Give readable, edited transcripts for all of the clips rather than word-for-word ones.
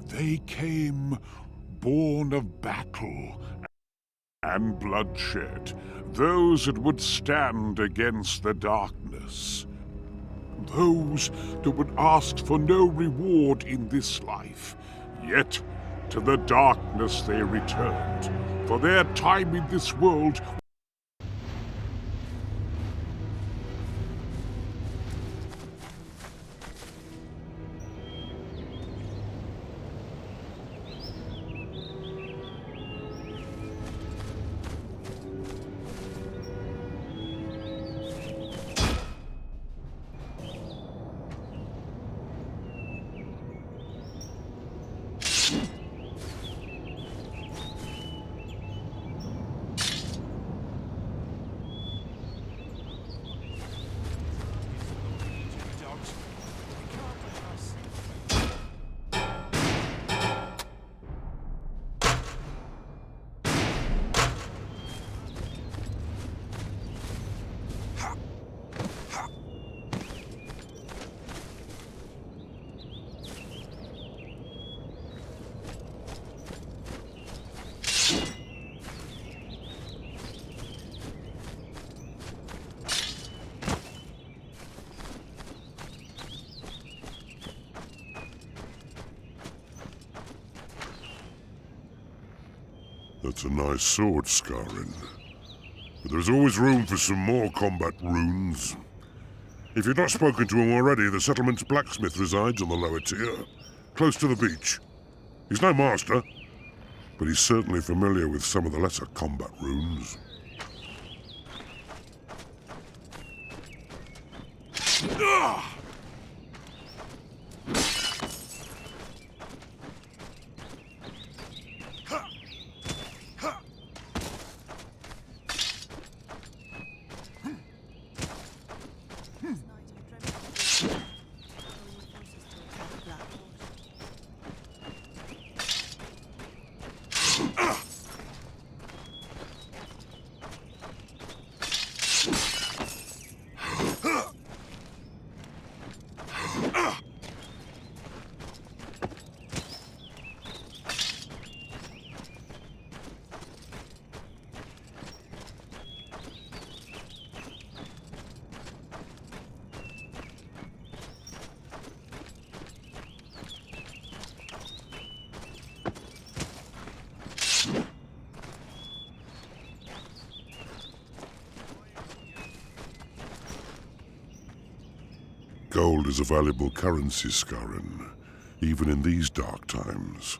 They came born of battle and bloodshed, those that would stand against the darkness. Those that would ask for no reward in this life, yet to the darkness they returned, for their time in this world. That's a nice sword, Skarin. But there's always room for some more combat runes. If you've not spoken to him already, the settlement's blacksmith resides on the lower tier, close to the beach. He's no master, but he's certainly familiar with some of the lesser combat runes. Gold is a valuable currency, Skarin, even in these dark times.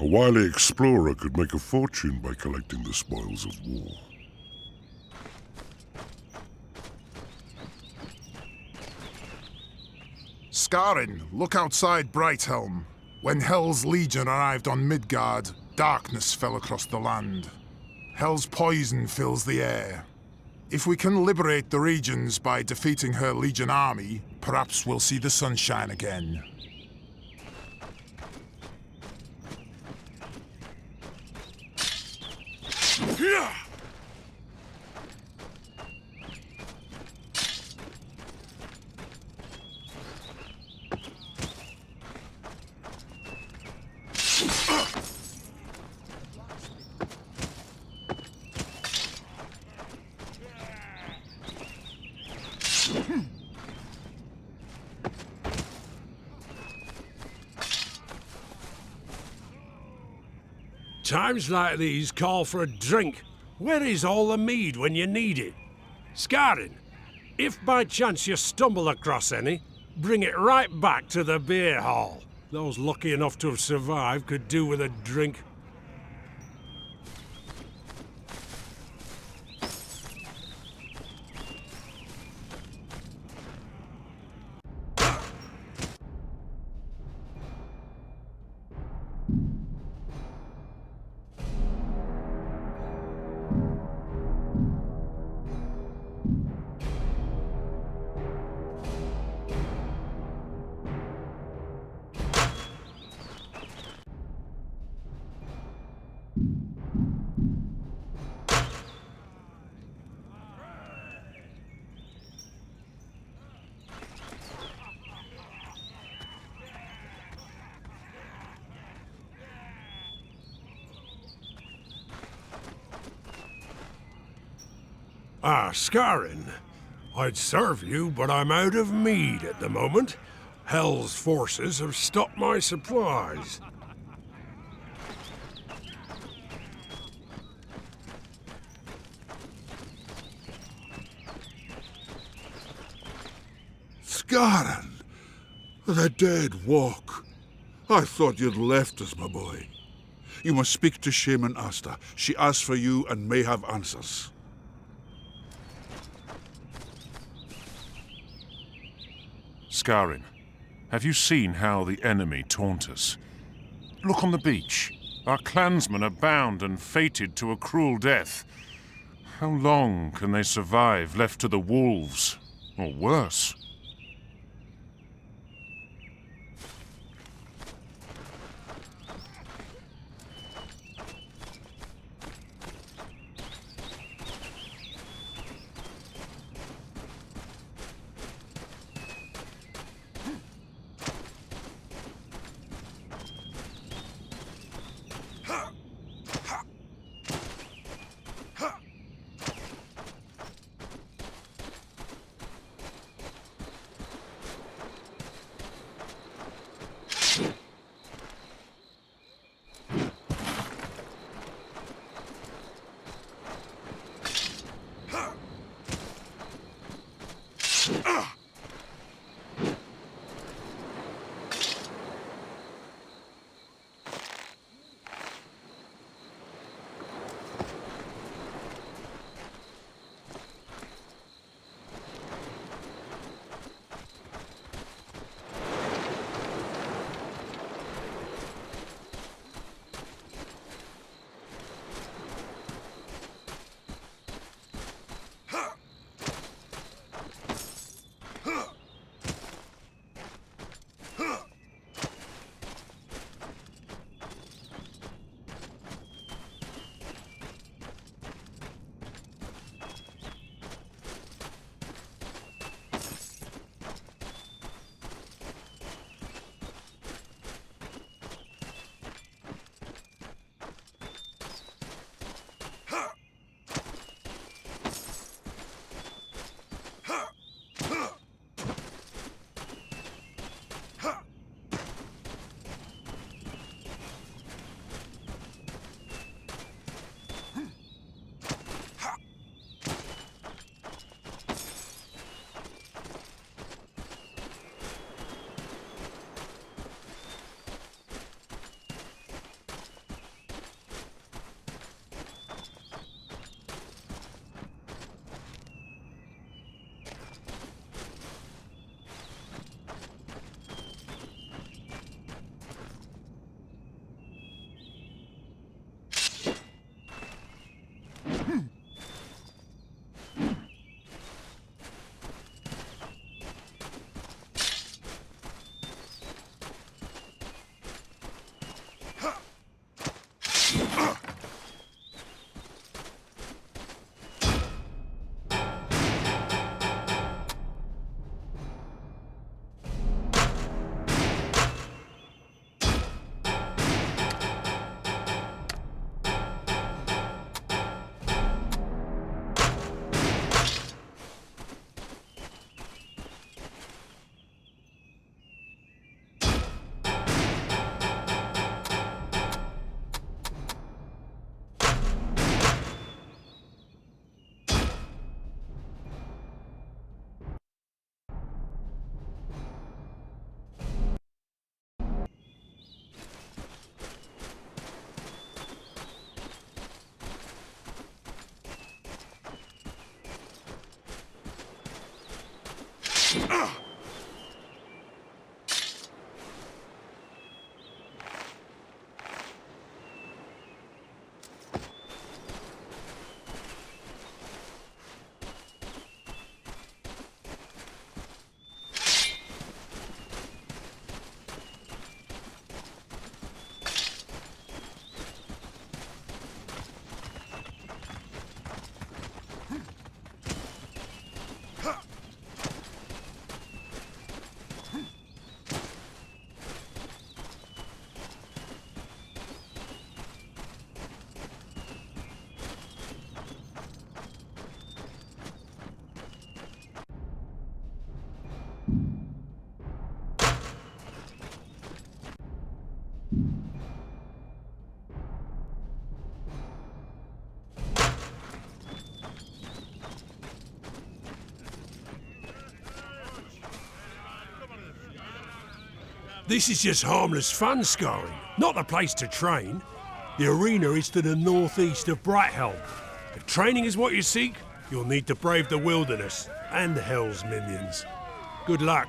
A wily explorer could make a fortune by collecting the spoils of war. Skarin, look outside Brighthelm. When Hell's Legion arrived on Midgard, darkness fell across the land. Hell's poison fills the air. If we can liberate the regions by defeating her Legion army, perhaps we'll see the sunshine again. Times like these call for a drink. Where is all the mead when you need it? Skarin, if by chance you stumble across any, bring it right back to the beer hall. Those lucky enough to have survived could do with a drink. Ah, Scarin. I'd serve you, but I'm out of mead at the moment. Hell's forces have stopped my supplies. Scarin! The dead walk. I thought you'd left us, my boy. You must speak to Shaman Asta. She asked for you and may have answers. Scarin, have you seen how the enemy taunt us? Look on the beach. Our clansmen are bound and fated to a cruel death. How long can they survive left to the wolves? Or worse? This is just harmless fun scarring, not the place to train. The arena is to the northeast of Brighthelm. If training is what you seek, you'll need to brave the wilderness and Hell's minions. Good luck.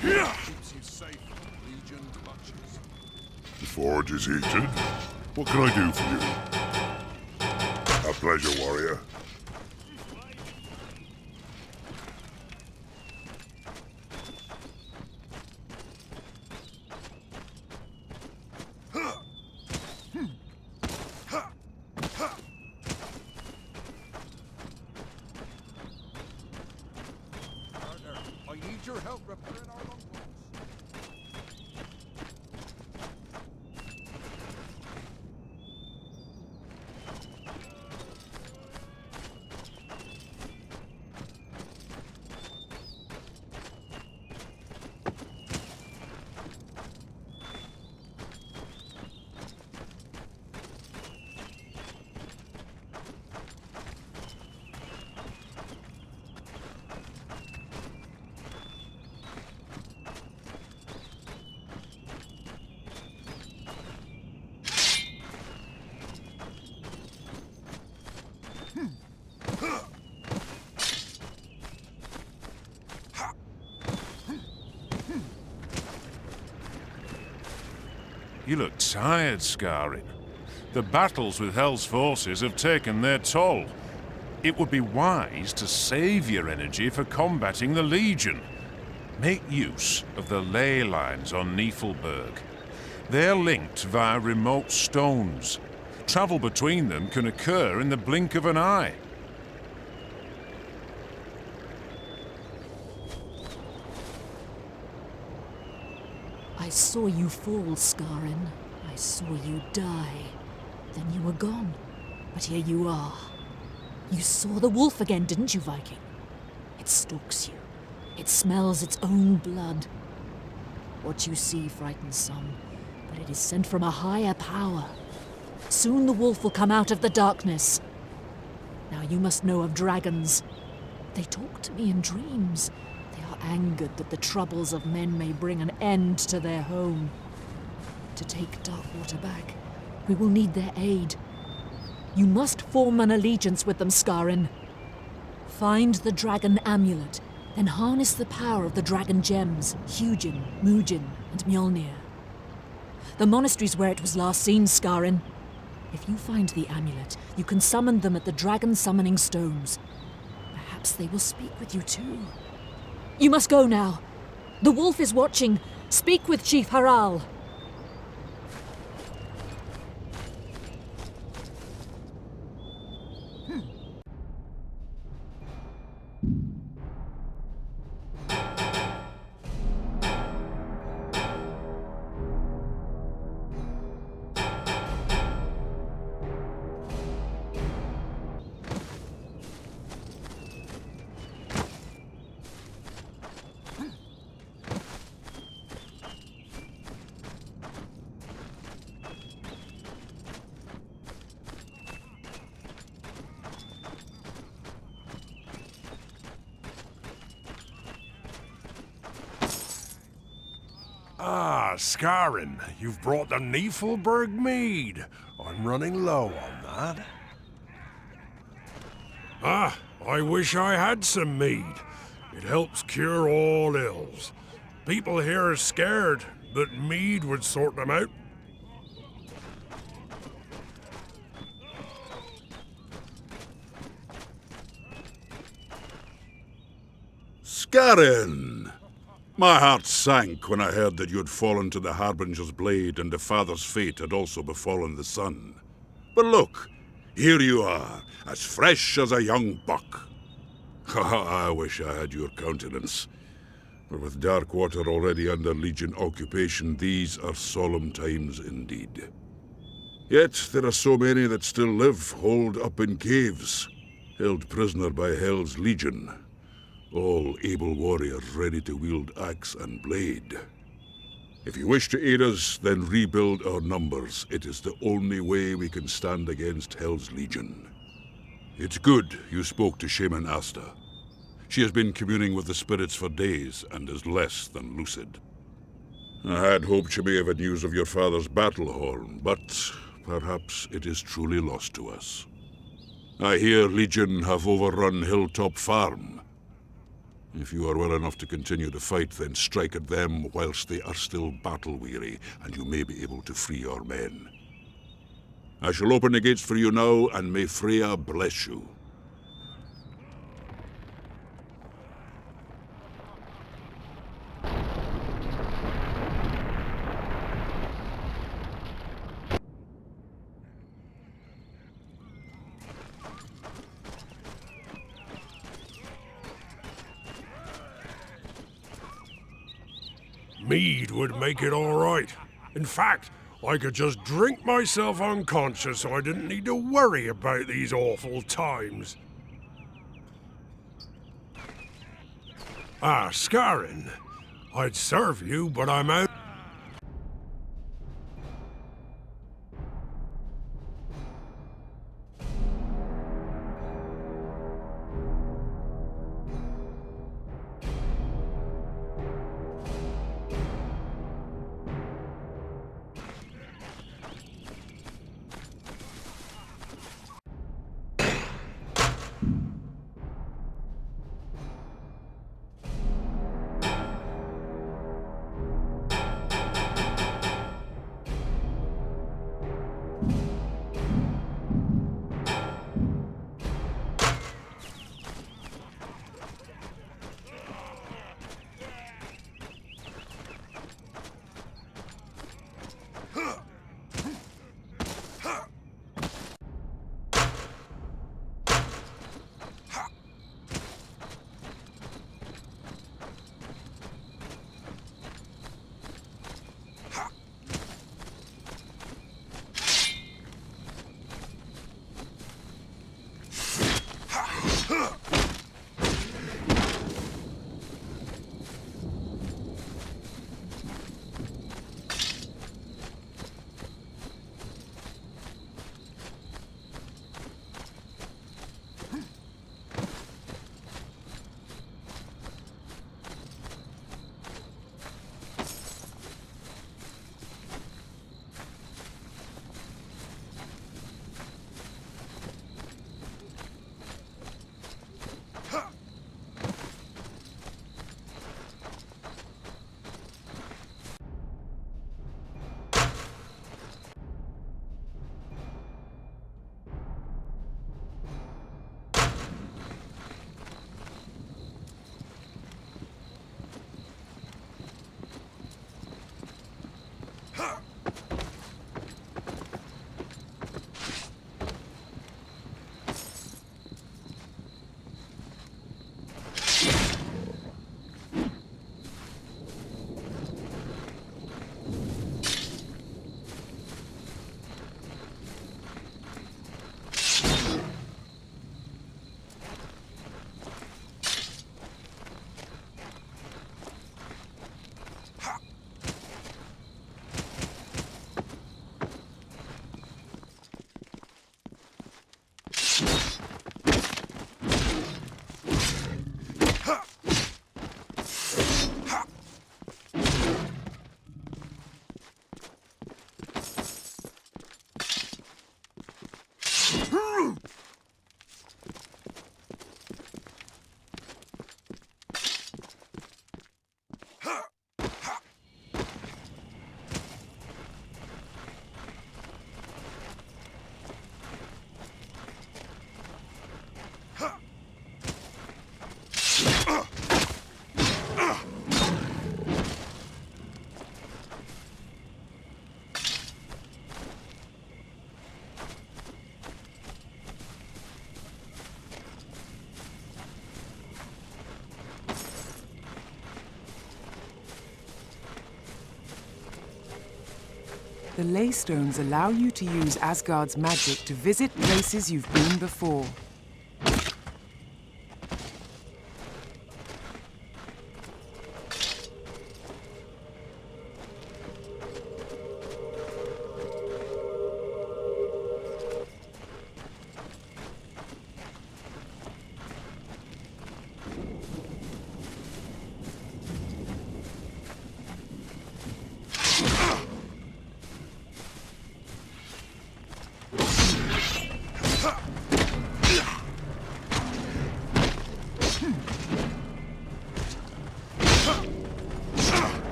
The forge is heated. What can I do for you? A pleasure, warrior. I need your help repairing our longboats. You look tired, Scarin. The battles with Hell's forces have taken their toll. It would be wise to save your energy for combating the Legion. Make use of the ley lines on Niflberg. They're linked via remote stones. Travel between them can occur in the blink of an eye. I saw you fall, Scarin. I saw you die. Then you were gone. But here you are. You saw the wolf again, didn't you, Viking? It stalks you. It smells its own blood. What you see frightens some, but it is sent from a higher power. Soon the wolf will come out of the darkness. Now you must know of dragons. They talk to me in dreams. They are angered that the troubles of men may bring an end to their home. To take Darkwater back, we will need their aid. You must form an allegiance with them, Scarin. Find the dragon amulet, then harness the power of the dragon gems, Hugin, Mugin, and Mjolnir. The monastery's where it was last seen, Scarin. If you find the amulet, you can summon them at the dragon summoning stones. Perhaps they will speak with you too. You must go now. The wolf is watching. Speak with Chief Harald. Ah, Scarin, you've brought the Niflberg mead. I'm running low on that. Ah, I wish I had some mead. It helps cure all ills. People here are scared, but mead would sort them out. Scarin! My heart sank when I heard that you had fallen to the Harbinger's blade and the Father's fate had also befallen the Son. But look, here you are, as fresh as a young buck. I wish I had your countenance. But with Darkwater already under Legion occupation, these are solemn times indeed. Yet there are so many that still live, holed up in caves, held prisoner by Hell's Legion. All able warriors ready to wield axe and blade. If you wish to aid us, then rebuild our numbers. It is the only way we can stand against Hell's Legion. It's good you spoke to Shaman Asta. She has been communing with the spirits for days and is less than lucid. I had hoped she may have had news of your father's battle horn, but perhaps it is truly lost to us. I hear Legion have overrun Hilltop Farm. If you are well enough to continue to fight, then strike at them whilst they are still battle-weary, and you may be able to free your men. I shall open the gates for you now, and may Freya bless you. Mead would make it all right. In fact, I could just drink myself unconscious so I didn't need to worry about these awful times. Ah, Scarin. I'd serve you, but I'm out. The Leystones allow you to use Asgard's magic to visit places you've been before.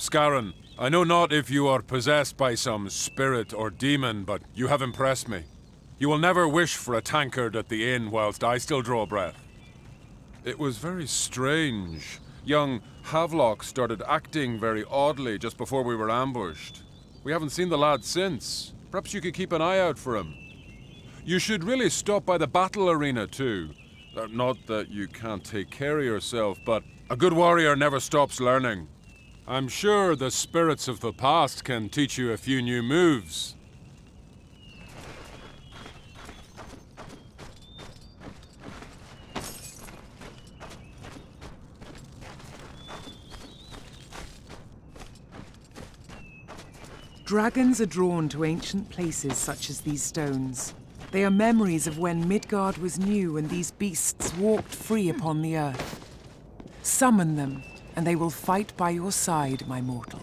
Scarron, I know not if you are possessed by some spirit or demon, but you have impressed me. You will never wish for a tankard at the inn whilst I still draw breath. It was very strange. Young Havelock started acting very oddly just before we were ambushed. We haven't seen the lad since. Perhaps you could keep an eye out for him. You should really stop by the battle arena too. Not that you can't take care of yourself, but a good warrior never stops learning. I'm sure the spirits of the past can teach you a few new moves. Dragons are drawn to ancient places such as these stones. They are memories of when Midgard was new and these beasts walked free upon the earth. Summon them, and they will fight by your side, my mortal.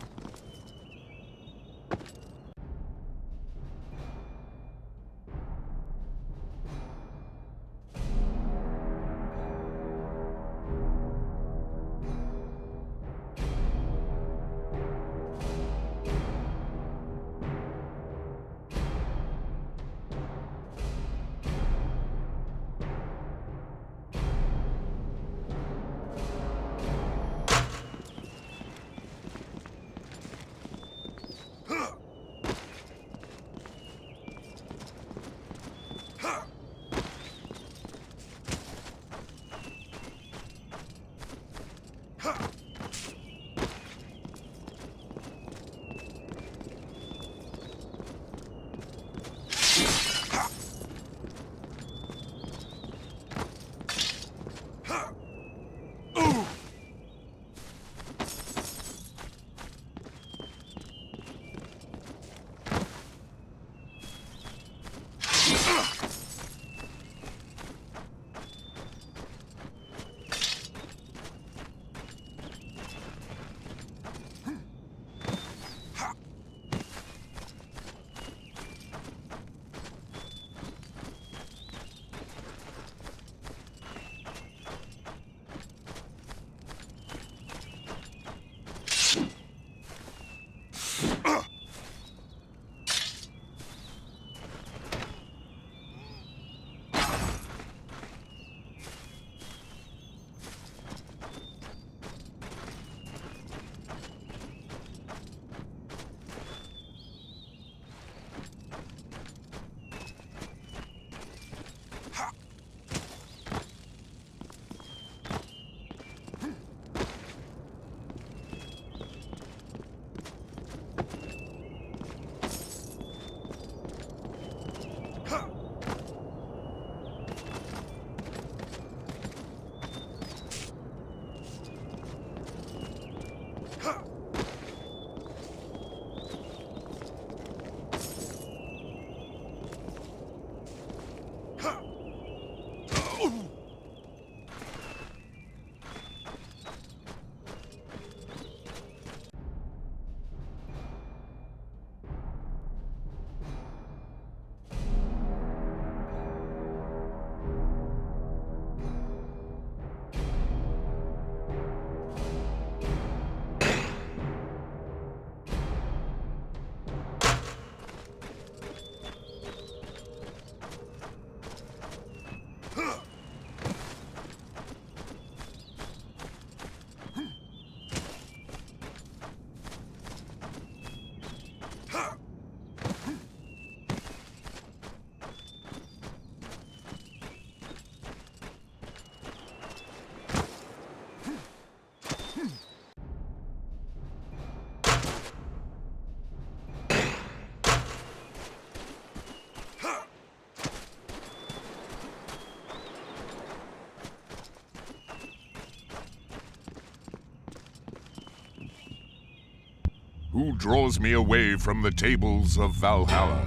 Who draws me away from the tables of Valhalla?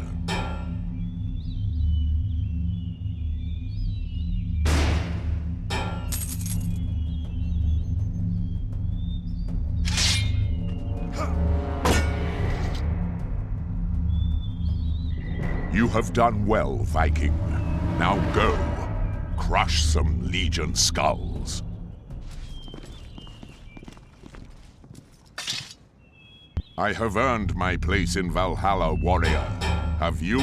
You have done well, Viking. Now go. Crush some Legion skulls. I have earned my place in Valhalla, warrior. Have you?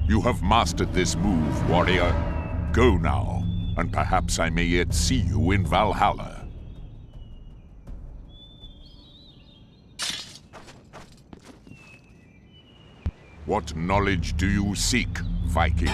You have mastered this move, warrior. Go now, and perhaps I may yet see you in Valhalla. What knowledge do you seek, Viking?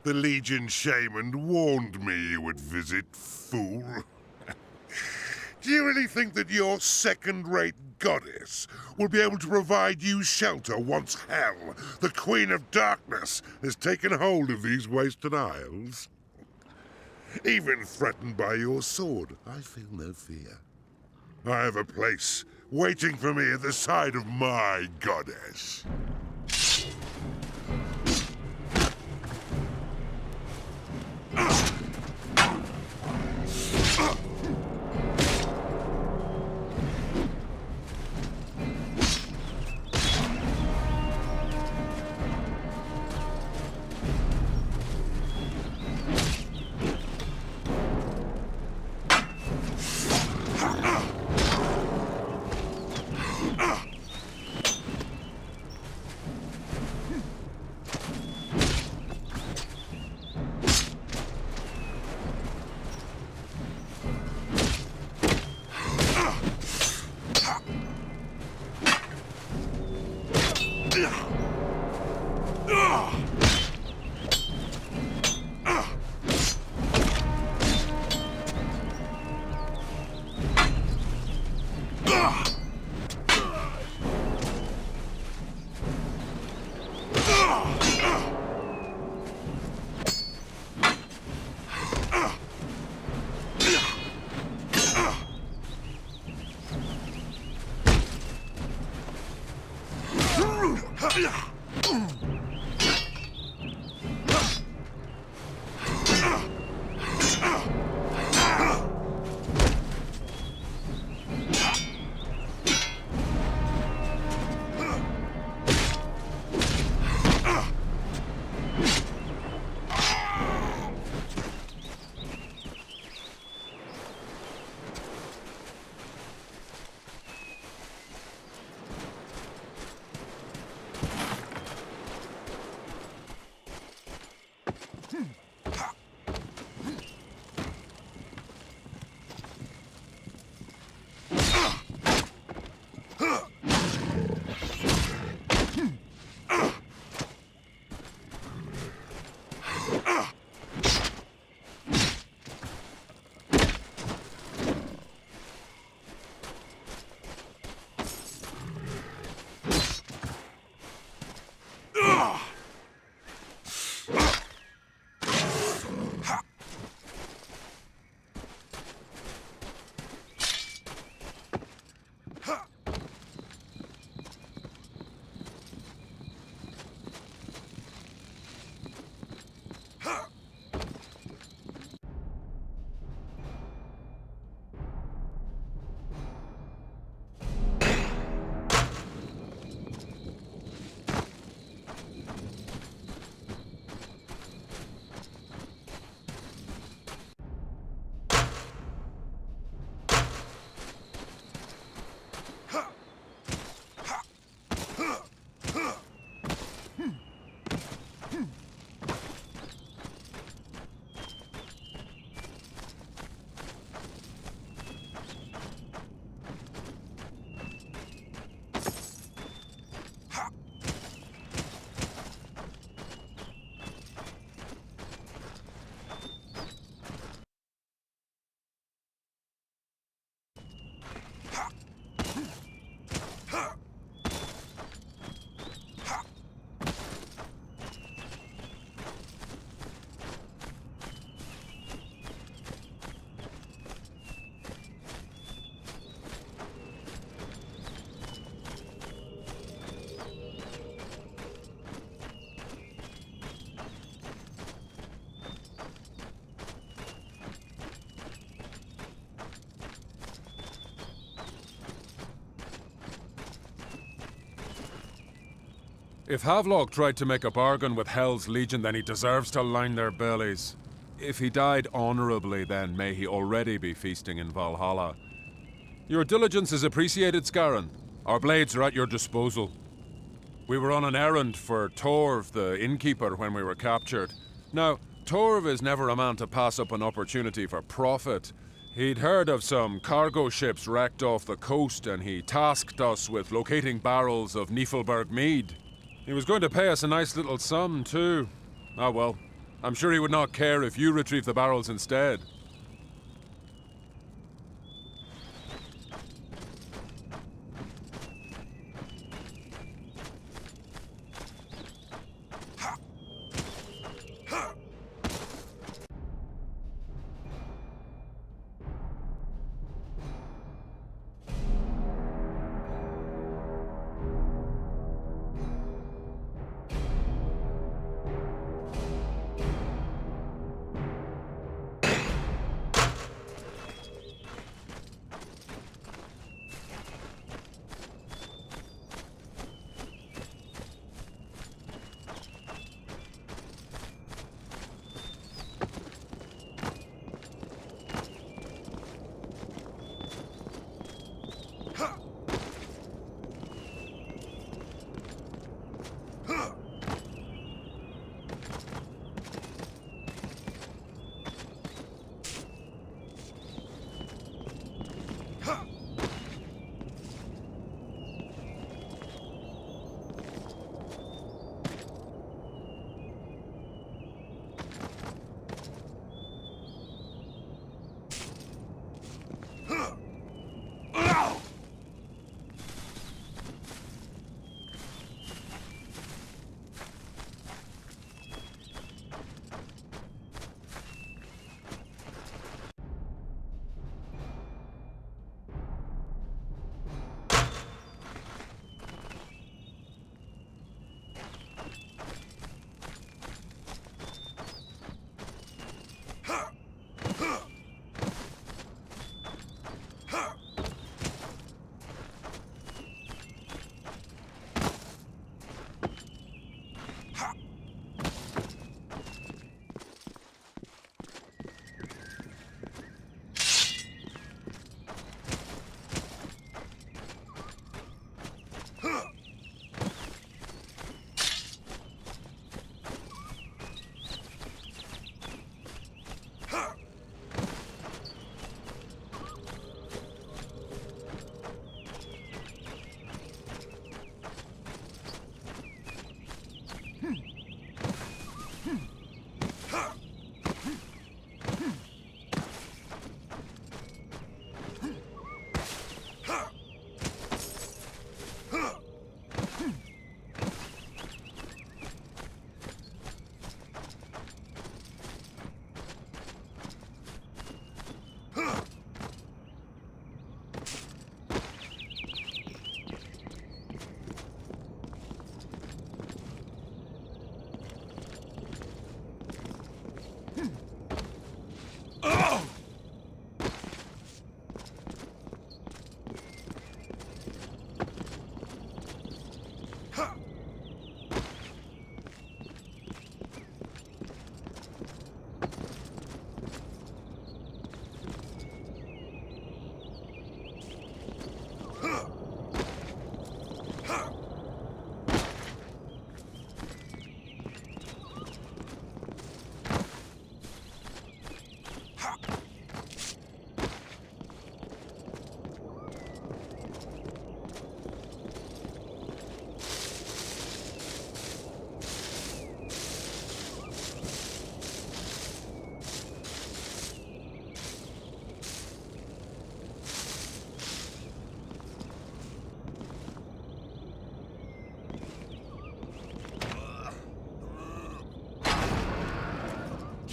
The Legion shaman warned me you would visit, fool. Do you really think that your second-rate goddess will be able to provide you shelter once Hel, the Queen of Darkness, has taken hold of these wasted isles? Even threatened by your sword, I feel no fear. I have a place waiting for me at the side of my goddess. If Havelock tried to make a bargain with Hell's Legion, then he deserves to line their bellies. If he died honorably, then may he already be feasting in Valhalla. Your diligence is appreciated, Scarron. Our blades are at your disposal. We were on an errand for Torv, the innkeeper, when we were captured. Now, Torv is never a man to pass up an opportunity for profit. He'd heard of some cargo ships wrecked off the coast, and he tasked us with locating barrels of Niflberg mead. He was going to pay us a nice little sum, too. Ah well, I'm sure he would not care if you retrieve the barrels instead.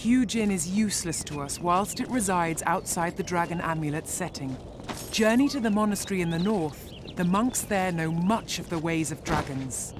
Hugin is useless to us whilst it resides outside the Dragon Amulet's setting. Journey to the monastery in the north. The monks there know much of the ways of dragons.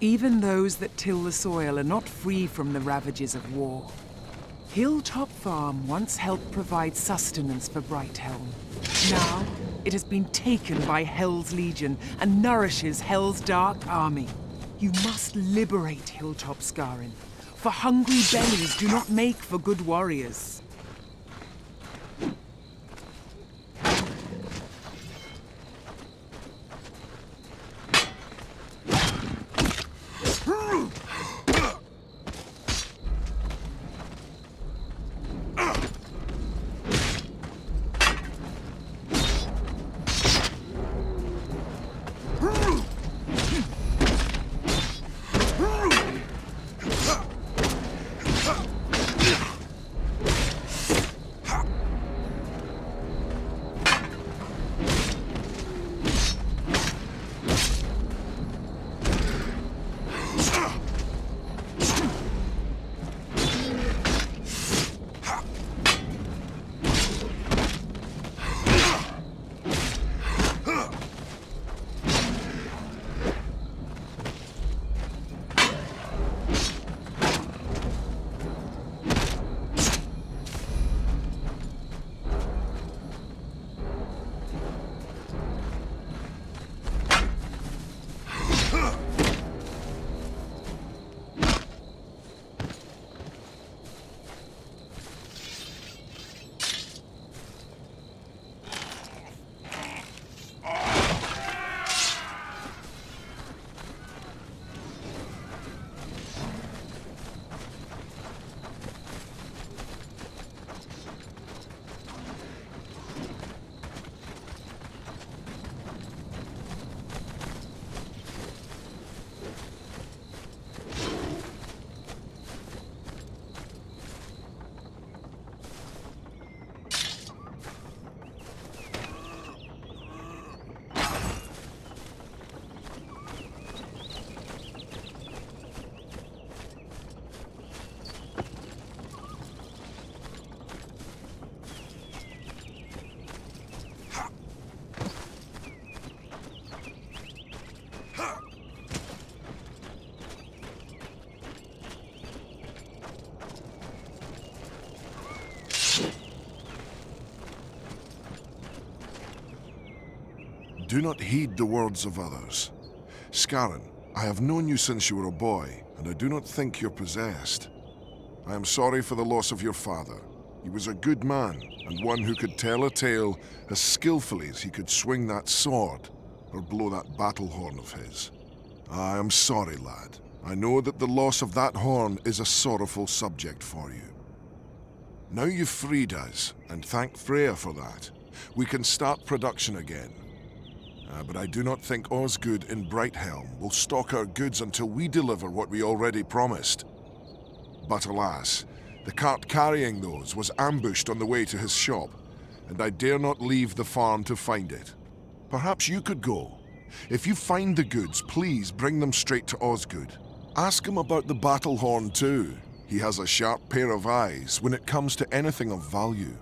Even those that till the soil are not free from the ravages of war. Hilltop Farm once helped provide sustenance for Brighthelm. Now, it has been taken by Hell's Legion and nourishes Hell's dark army. You must liberate Hilltop Scarin, for hungry bellies do not make for good warriors. Do not heed the words of others. Scarin, I have known you since you were a boy, and I do not think you're possessed. I am sorry for the loss of your father. He was a good man, and one who could tell a tale as skillfully as he could swing that sword, or blow that battle horn of his. I am sorry, lad. I know that the loss of that horn is a sorrowful subject for you. Now you've freed us, and thank Freya for that, we can start production again. But I do not think Osgood in Brighthelm will stock our goods until we deliver what we already promised. But alas, the cart carrying those was ambushed on the way to his shop, and I dare not leave the farm to find it. Perhaps you could go. If you find the goods, please bring them straight to Osgood. Ask him about the battle horn too. He has a sharp pair of eyes when it comes to anything of value.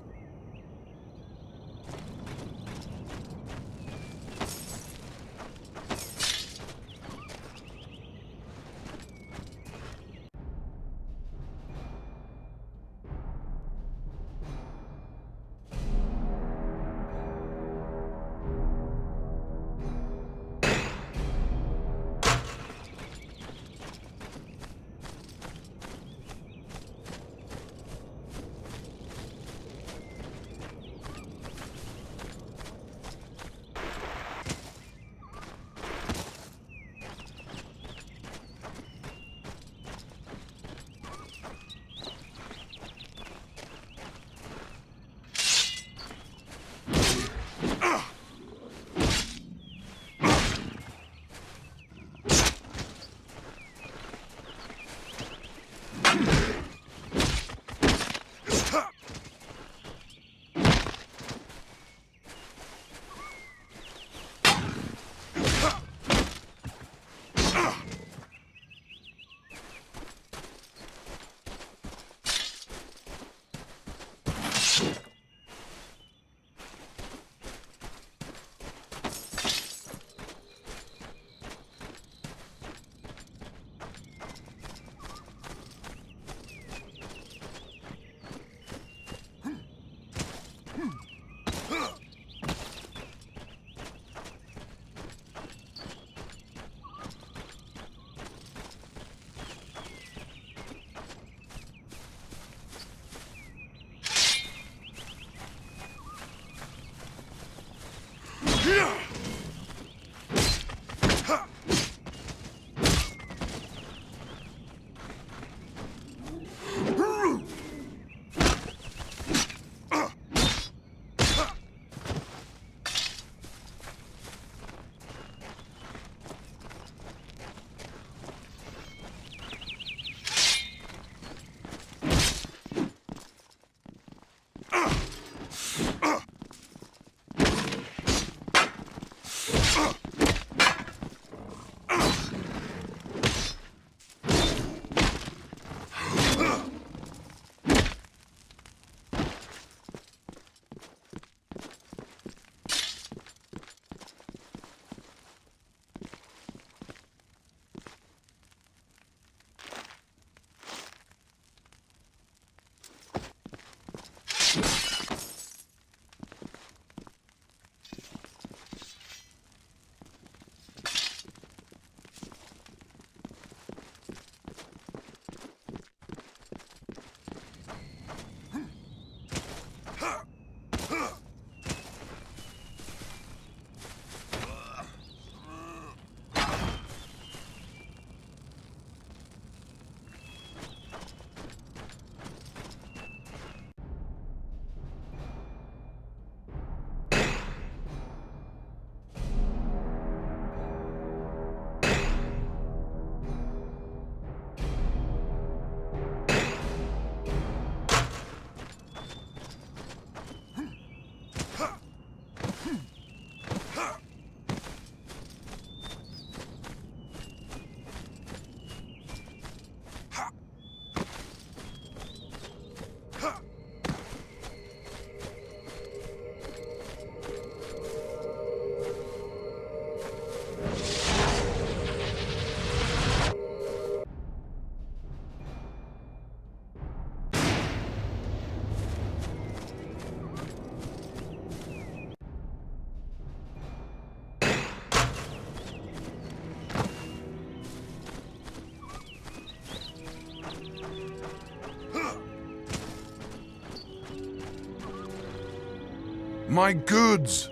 My goods!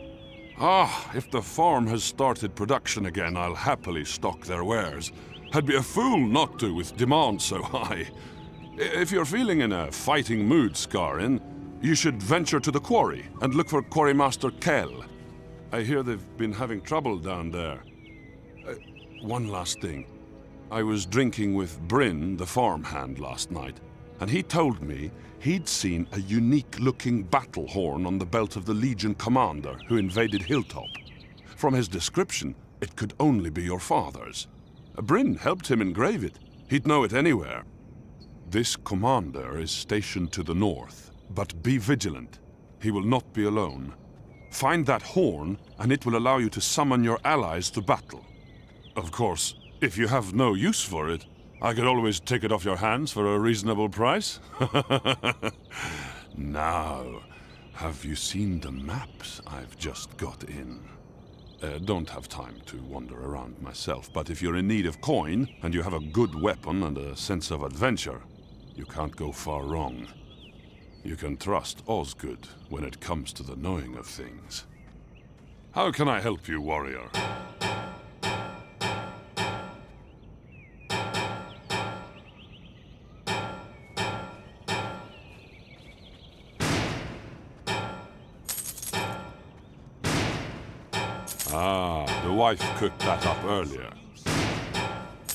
Ah, if the farm has started production again, I'll happily stock their wares. I'd be a fool not to, with demand so high. If you're feeling in a fighting mood, Skarin, you should venture to the quarry and look for Quarrymaster Kell. I hear they've been having trouble down there. One last thing. I was drinking with Bryn, the farmhand, last night, and he told me he'd seen a unique-looking battle horn on the belt of the Legion commander who invaded Hilltop. From his description, it could only be your father's. Bryn helped him engrave it. He'd know it anywhere. This commander is stationed to the north, but be vigilant. He will not be alone. Find that horn, and it will allow you to summon your allies to battle. Of course, if you have no use for it, I could always take it off your hands for a reasonable price. Now, have you seen the maps I've just got in? Don't have time to wander around myself, but if you're in need of coin, and you have a good weapon and a sense of adventure, you can't go far wrong. You can trust Osgood when it comes to the knowing of things. How can I help you, warrior? Ah, the wife cooked that up earlier.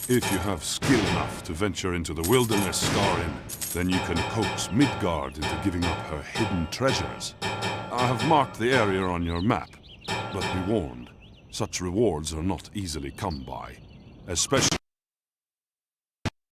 If you have skill enough to venture into the wilderness, Skarin, then you can coax Midgard into giving up her hidden treasures. I have marked the area on your map, but be warned, such rewards are not easily come by, especially